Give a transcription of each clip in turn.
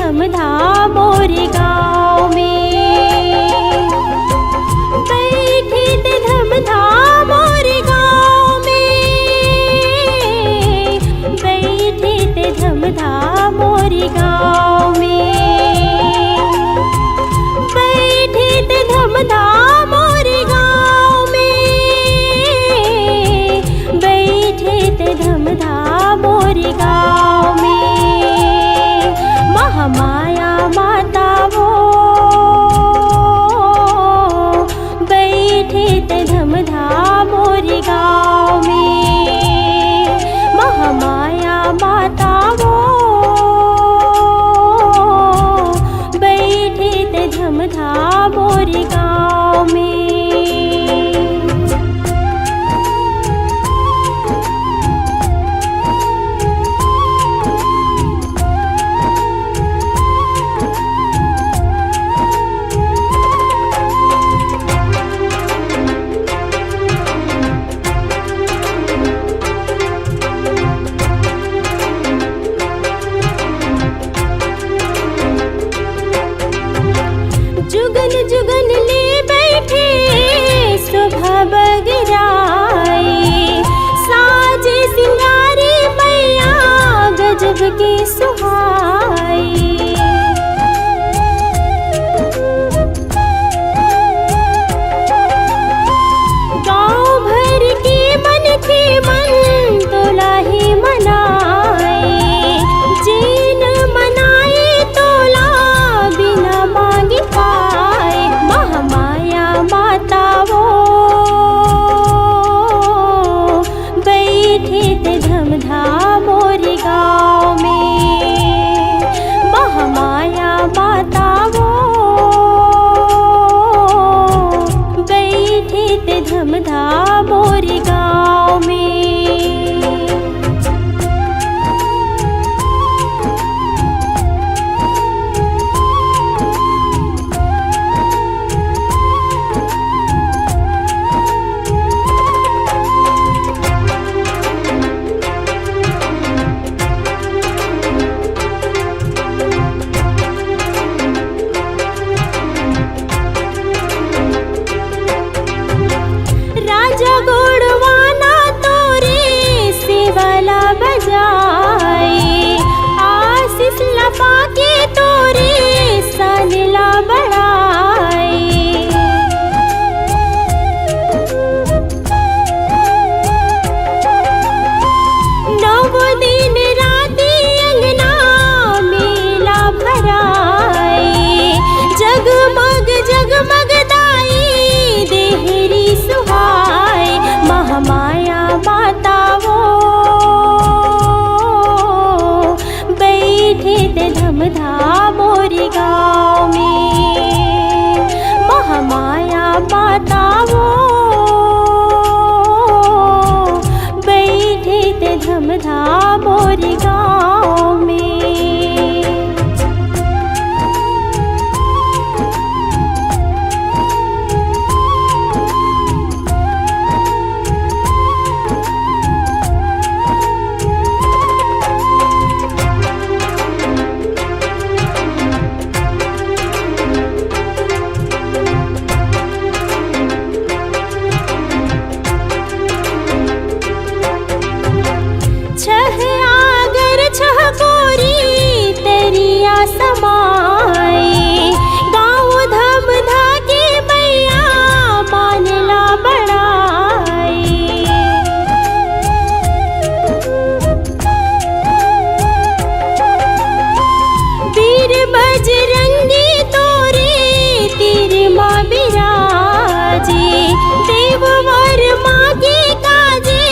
धमधा मोरे गाँव में। बैठे ते धमधा मोरे गाँव में, बैठे ते धमधा मोरे गाँव में, बैठे ते धमधा मोरे गाँव में, बैठे ते धमधा मोरे गाँव में। महामाया माता वो बैठे ते धमधा मोरे गाँव में। महामाया माता वो बैठे ते धमधा मोरे गाँव में। जुगन जुगन ले बैठे सुबह बगराए, साजे सिंगारे मैया गजब के सुहाई। गाँव भर के मन तोला ही मनाए, जीन मनाए तोला बिना मांगे पाए। महामाया माता वो बैठे ते धमधा मोरे गाँव में। महामाया माता वो बैठे ते धमधा मोरे गाँव में। राजा गोड़वाना तोरे सेवाला बजाए, आशीष लपा के तोरे सानला बढ़ाए। नौ दिन राती अंगना मेला भराए, जगमग जगमग दाई देहरी सुहाए। महामाया माता वो बैठे ते धमधा मोरे गाँव में। महामाया माता वो बैठे ते धमधा मोरे गाँव में। छह आगर छह कोरी तेरिया समाए, गाँव धमधा के मैया मानला बढ़ाए। वीर बजरंगी तोरे तीर माँ बिराजे, देववर माँ के काजे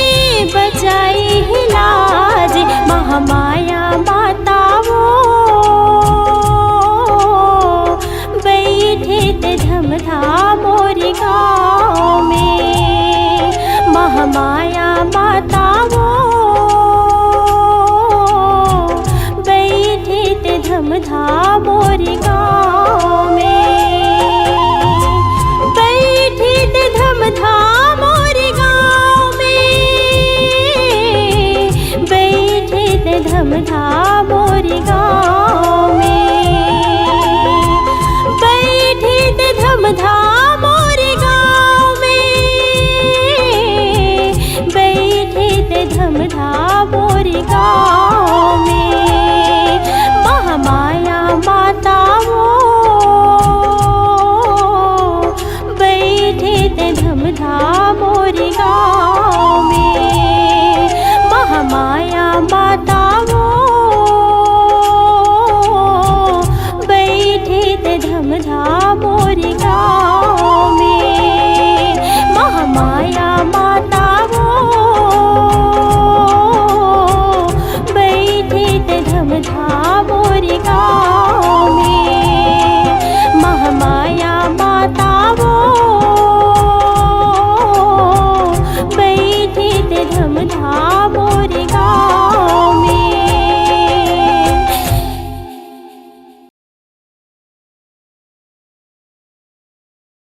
बचाए हिलाज। महामाया माता वो बैठे ते धमधा मोरे गाँव में। महामाया माता वो बैठे ते धमधा मोरे